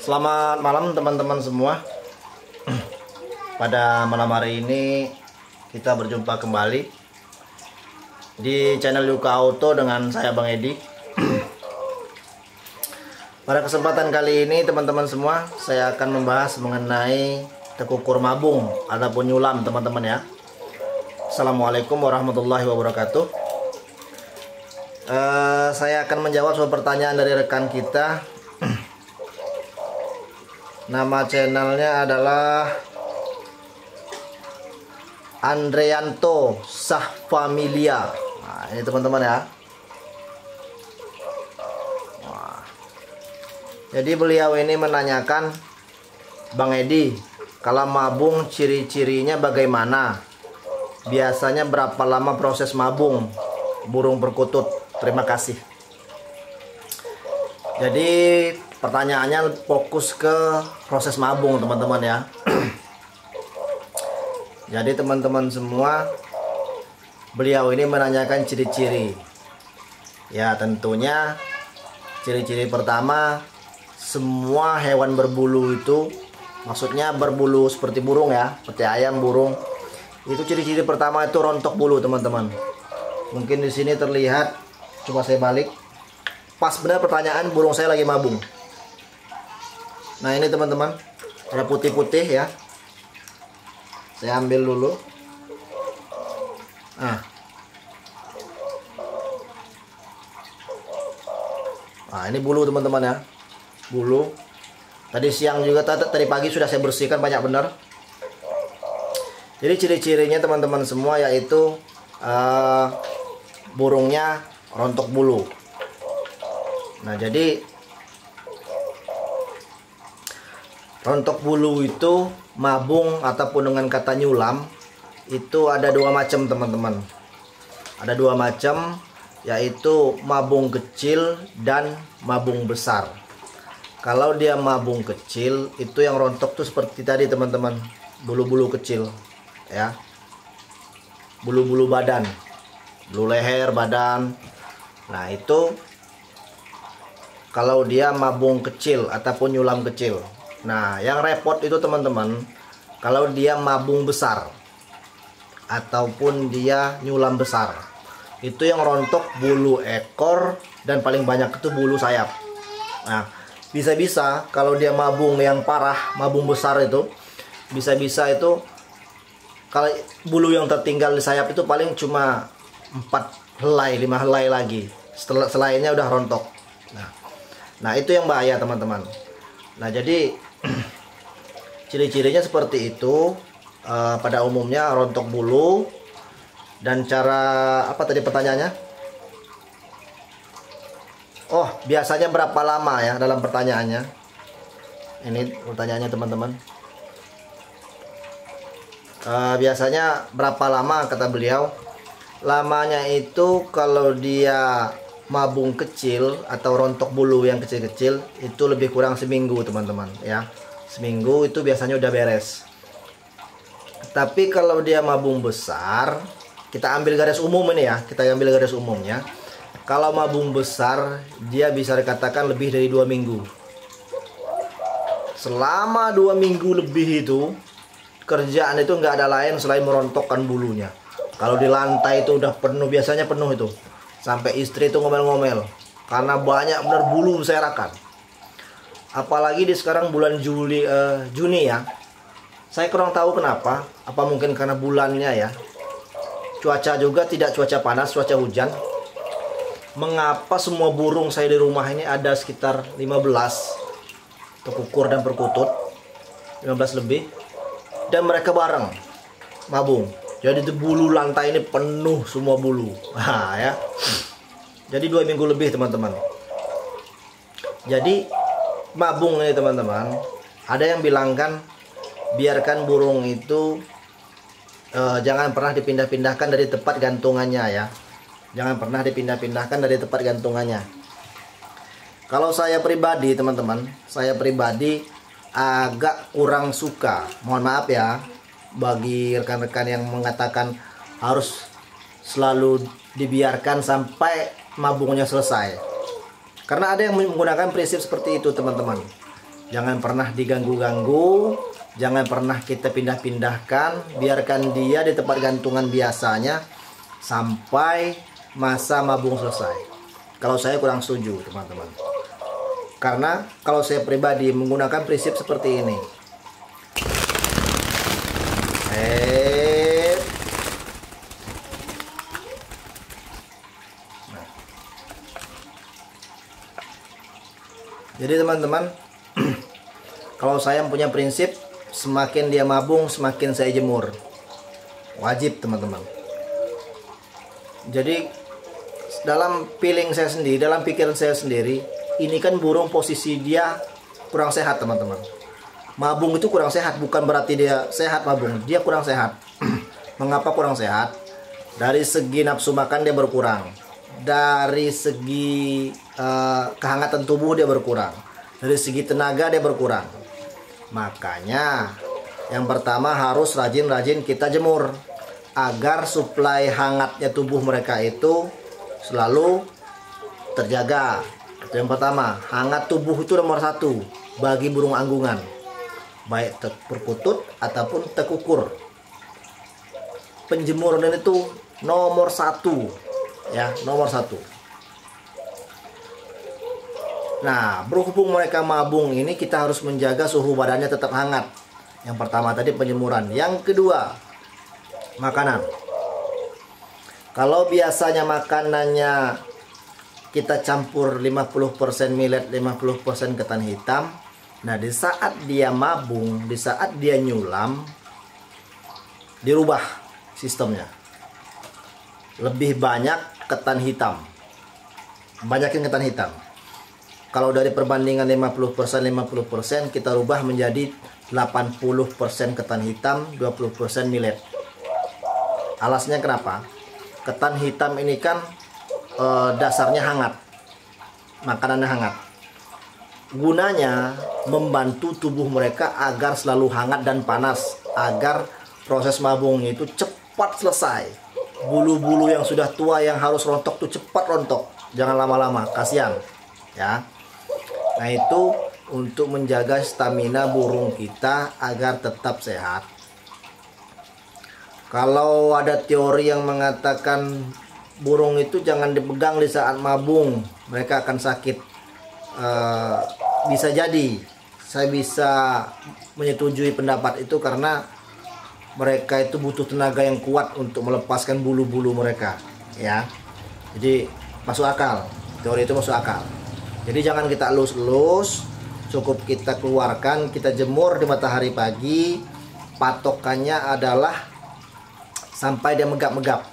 Selamat malam teman-teman semua. Pada malam hari ini kita berjumpa kembali di channel Yuka Auto dengan saya Bang Edi. Pada kesempatan kali ini teman-teman semua, saya akan membahas mengenai tekukur mabung ataupun nyulam teman-teman ya. Assalamualaikum warahmatullahi wabarakatuh. Saya akan menjawab soal pertanyaan dari rekan kita. Nama channelnya adalah Andreanto Sahfamilia. Nah, ini teman-teman ya. Wah. Jadi beliau ini menanyakan, Bang Edi, kalau mabung ciri-cirinya bagaimana? Biasanya berapa lama proses mabung burung perkutut? Terima kasih. Jadi pertanyaannya fokus ke proses mabung teman-teman ya. Jadi teman-teman semua, beliau ini menanyakan ciri-ciri. Ya tentunya ciri-ciri pertama, semua hewan berbulu itu, maksudnya berbulu seperti burung ya, seperti ayam, burung. Itu ciri-ciri pertama itu rontok bulu teman-teman. Mungkin di sini terlihat, coba saya balik. Pas benar pertanyaan burung saya lagi mabung. Nah ini teman-teman, ada putih-putih ya. Saya ambil dulu. Nah ini bulu teman-teman ya. Bulu. Tadi siang juga, tadi pagi sudah saya bersihkan banyak benar. Jadi ciri-cirinya teman-teman semua yaitu burungnya rontok bulu. Nah jadi rontok bulu itu mabung ataupun dengan kata nyulam itu ada dua macam teman-teman. Ada dua macam, yaitu mabung kecil dan mabung besar. Kalau dia mabung kecil itu yang rontok tuh seperti tadi teman-teman, bulu-bulu kecil ya, bulu-bulu badan, bulu leher, badan. Nah itu kalau dia mabung kecil ataupun nyulam kecil. Nah, yang repot itu teman-teman, kalau dia mabung besar ataupun dia nyulam besar. Itu yang rontok bulu ekor dan paling banyak itu bulu sayap. Nah, bisa-bisa kalau dia mabung yang parah, mabung besar itu, bisa-bisa itu kalau bulu yang tertinggal di sayap itu paling cuma 4 helai, 5 helai lagi. Selainnya udah rontok. Nah, itu yang bahaya teman-teman. Nah, jadi ciri-cirinya seperti itu. Pada umumnya rontok bulu. Dan cara apa tadi pertanyaannya? Oh, biasanya berapa lama ya dalam pertanyaannya? Ini pertanyaannya teman-teman. Biasanya berapa lama kata beliau? Lamanya itu kalau dia mabung kecil atau rontok bulu yang kecil-kecil itu lebih kurang seminggu teman-teman ya. Seminggu itu biasanya udah beres. Tapi kalau dia mabung besar, kita ambil garis umum ini ya, kita ambil garis umumnya. Kalau mabung besar, dia bisa dikatakan lebih dari 2 minggu. Selama 2 minggu lebih itu, kerjaan itu nggak ada lain selain merontokkan bulunya. Kalau di lantai itu udah penuh, biasanya penuh itu. Sampai istri itu ngomel-ngomel karena banyak benar bulu berserakan. Apalagi di sekarang bulan Juni ya. Saya kurang tahu kenapa. Apa mungkin karena bulannya ya. Cuaca juga tidak cuaca panas, cuaca hujan. Mengapa semua burung saya di rumah ini ada sekitar 15 tekukur dan perkutut, 15 lebih. Dan mereka bareng mabung. Jadi itu bulu lantai ini penuh semua bulu. Nah, ya. Jadi 2 minggu lebih teman-teman. Jadi mabung ini teman-teman. Ada yang bilang kan biarkan burung itu jangan pernah dipindah-pindahkan dari tempat gantungannya ya. Jangan pernah dipindah-pindahkan dari tempat gantungannya. Kalau saya pribadi teman-teman, saya pribadi agak kurang suka. Mohon maaf ya. Bagi rekan-rekan yang mengatakan harus selalu dibiarkan sampai mabungnya selesai. Karena ada yang menggunakan prinsip seperti itu teman-teman. Jangan pernah diganggu-ganggu, jangan pernah kita pindah-pindahkan, biarkan dia di tempat gantungan biasanya sampai masa mabung selesai. Kalau saya kurang setuju, teman-teman. Karena kalau saya pribadi menggunakan prinsip seperti ini. Jadi teman-teman, kalau saya punya prinsip, semakin dia mabung, semakin saya jemur. Wajib teman-teman. Jadi dalam feeling saya sendiri, dalam pikiran saya sendiri, ini kan burung posisi dia kurang sehat teman-teman. Mabung itu kurang sehat, bukan berarti dia sehat mabung. Dia kurang sehat. Mengapa kurang sehat? Dari segi nafsu makan dia berkurang. Dari segi kehangatan tubuh dia berkurang. Dari segi tenaga dia berkurang. Makanya yang pertama harus rajin-rajin kita jemur agar suplai hangatnya tubuh mereka itu selalu terjaga. Itu yang pertama. Hangat tubuh itu nomor 1 bagi burung anggungan, baik perkutut ataupun tekukur. Penjemuran itu nomor 1, ya, nomor 1. Nah, berhubung mereka mabung ini, kita harus menjaga suhu badannya tetap hangat. Yang pertama tadi penjemuran. Yang kedua, makanan. Kalau biasanya makanannya kita campur 50% millet, 50% ketan hitam. Nah, di saat dia mabung, di saat dia nyulam, dirubah sistemnya. Lebih banyak ketan hitam. Banyakin ketan hitam. Kalau dari perbandingan 50% kita rubah menjadi 80% ketan hitam, 20% millet. Alasnya kenapa? Ketan hitam ini kan dasarnya hangat. Makanannya hangat. Gunanya membantu tubuh mereka agar selalu hangat dan panas, agar proses mabungnya itu cepat selesai. Bulu-bulu yang sudah tua yang harus rontok tuh cepat rontok. Jangan lama-lama, kasihan. Ya. Nah, itu untuk menjaga stamina burung kita agar tetap sehat. Kalau ada teori yang mengatakan burung itu jangan dipegang di saat mabung, mereka akan sakit. Bisa jadi saya bisa menyetujui pendapat itu karena mereka itu butuh tenaga yang kuat untuk melepaskan bulu-bulu mereka, ya. Jadi masuk akal, teori itu masuk akal. Jadi jangan kita elus-elus, cukup kita keluarkan, kita jemur di matahari pagi. Patokannya adalah sampai dia megap-megap.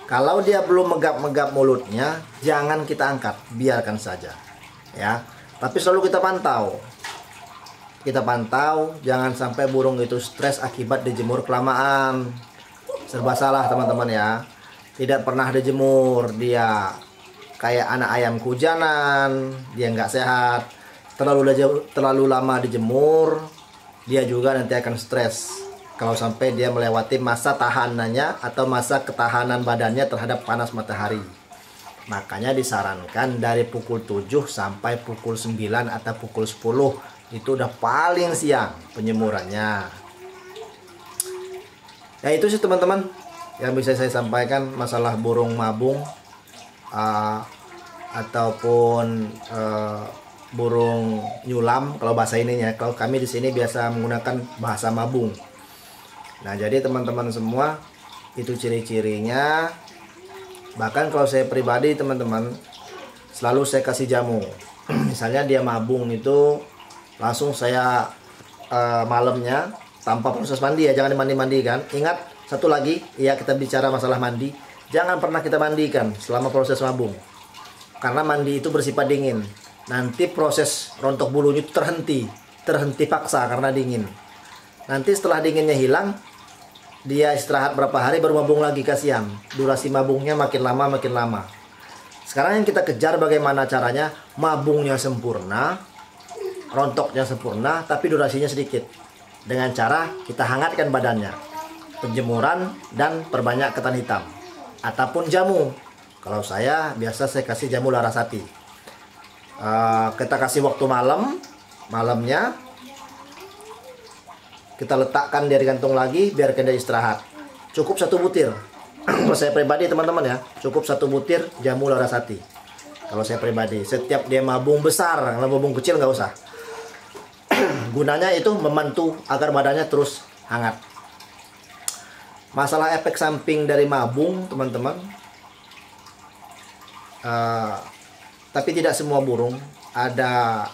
Kalau dia belum megap-megap mulutnya, jangan kita angkat, biarkan saja, ya. Tapi selalu kita pantau. Kita pantau, jangan sampai burung itu stres akibat dijemur kelamaan. Serba salah teman-teman ya. Tidak pernah dijemur, dia kayak anak ayam kehujanan, dia nggak sehat. Terlalu lama dijemur, dia juga nanti akan stres kalau sampai dia melewati masa tahanannya atau masa ketahanan badannya terhadap panas matahari. Makanya disarankan dari pukul 7 sampai pukul 9 atau pukul 10 itu udah paling siang penyemurannya. Ya, itu sih teman-teman yang bisa saya sampaikan masalah burung mabung ataupun burung nyulam kalau bahasa ininya. Kalau kami di sini biasa menggunakan bahasa mabung. Nah, jadi teman-teman semua itu ciri-cirinya. Bahkan kalau saya pribadi teman-teman selalu saya kasih jamu. Misalnya dia mabung itu langsung saya malamnya tanpa proses mandi ya, jangan dimandi-mandikan. Ingat satu lagi, ya kita bicara masalah mandi, jangan pernah kita mandikan selama proses mabung. Karena mandi itu bersifat dingin. Nanti proses rontok bulunya itu terhenti paksa karena dingin. Nanti setelah dinginnya hilang, dia istirahat berapa hari baru mabung lagi, kasihan. Durasi mabungnya makin lama. Sekarang yang kita kejar bagaimana caranya mabungnya sempurna, rontoknya sempurna, tapi durasinya sedikit. Dengan cara kita hangatkan badannya, penjemuran dan perbanyak ketan hitam ataupun jamu. Kalau saya biasa saya kasih jamu Larasati. Kita kasih waktu malam Malamnya kita letakkan dia di kantong lagi, biarkan dia istirahat. Cukup 1 butir. Kalau saya pribadi teman-teman ya, cukup 1 butir jamu Larasati. Kalau saya pribadi, setiap dia mabung besar, kalau mabung kecil nggak usah. Gunanya itu membantu agar badannya terus hangat. Masalah efek samping dari mabung teman-teman, tapi tidak semua burung. Ada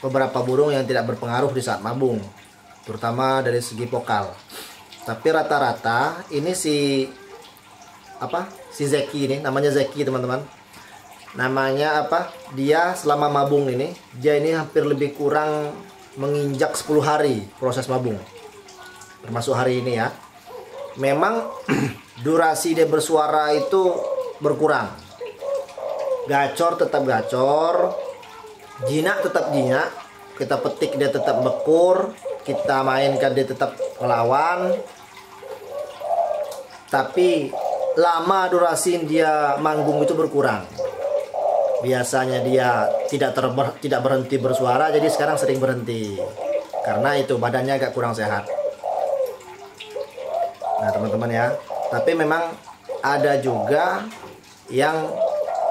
beberapa burung yang tidak berpengaruh di saat mabung, terutama dari segi vokal. Tapi rata-rata ini si Zeki ini, namanya Zeki teman-teman. Namanya apa? Dia selama mabung ini, dia ini hampir lebih kurang menginjak 10 hari proses mabung. Termasuk hari ini ya. Memang durasi dia bersuara itu berkurang. Gacor tetap gacor, jinak tetap jinak, kita petik dia tetap bekur, kita mainkan dia tetap melawan. Tapi lama durasi dia manggung itu berkurang. Biasanya dia tidak berhenti bersuara, jadi sekarang sering berhenti. Karena itu badannya agak kurang sehat. Nah teman-teman ya, tapi memang ada juga yang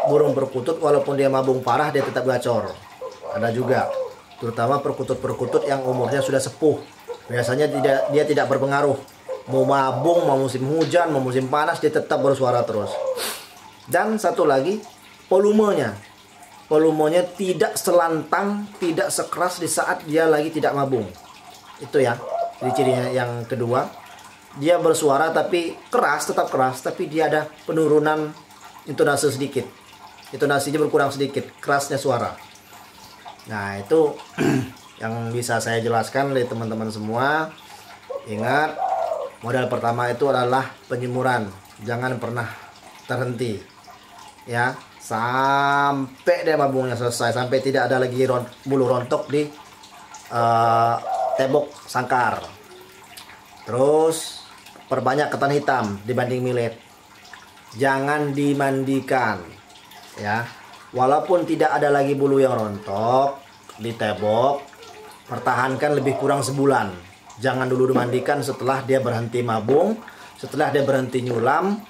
burung perkutut walaupun dia mabung parah dia tetap gacor. Ada juga, terutama perkutut-perkutut yang umurnya sudah sepuh. Biasanya dia tidak berpengaruh. Mau mabung, mau musim hujan, mau musim panas, dia tetap bersuara terus. Dan satu lagi, volumenya. Volumenya tidak selantang, tidak sekeras di saat dia lagi tidak mabung. Itu ya, ciri-cirinya yang kedua. Dia bersuara tapi keras, tetap keras, tapi dia ada penurunan intonasi sedikit. Intonasinya berkurang sedikit, kerasnya suara. Nah itu yang bisa saya jelaskan dari teman-teman semua. Ingat, modal pertama itu adalah penyemuran. Jangan pernah terhenti ya, sampai dia mabungnya selesai, sampai tidak ada lagi bulu rontok di tembok sangkar. Terus perbanyak ketan hitam dibanding millet. Jangan dimandikan ya, walaupun tidak ada lagi bulu yang rontok di tembok, pertahankan lebih kurang sebulan. Jangan dulu dimandikan setelah dia berhenti mabung, setelah dia berhenti nyulam.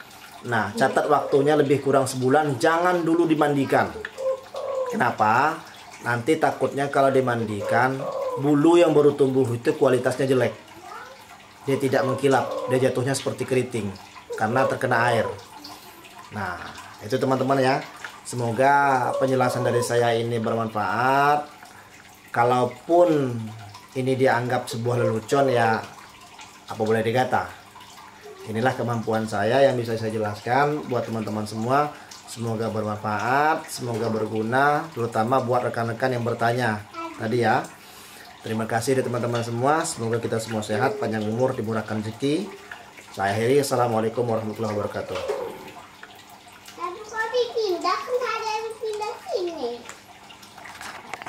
Nah, catat waktunya lebih kurang sebulan, jangan dulu dimandikan. Kenapa? Nanti takutnya kalau dimandikan, bulu yang baru tumbuh itu kualitasnya jelek. Dia tidak mengkilap, dia jatuhnya seperti keriting karena terkena air. Nah, itu teman-teman ya. Semoga penjelasan dari saya ini bermanfaat. Kalaupun ini dianggap sebuah lelucon ya, apa boleh dikata. Inilah kemampuan saya yang bisa saya jelaskan buat teman-teman semua. Semoga bermanfaat, semoga berguna, terutama buat rekan-rekan yang bertanya tadi ya. Terima kasih dari teman-teman semua. Semoga kita semua sehat, panjang umur, dimurahkan rezeki. Saya akhiri. Assalamualaikum warahmatullahi wabarakatuh.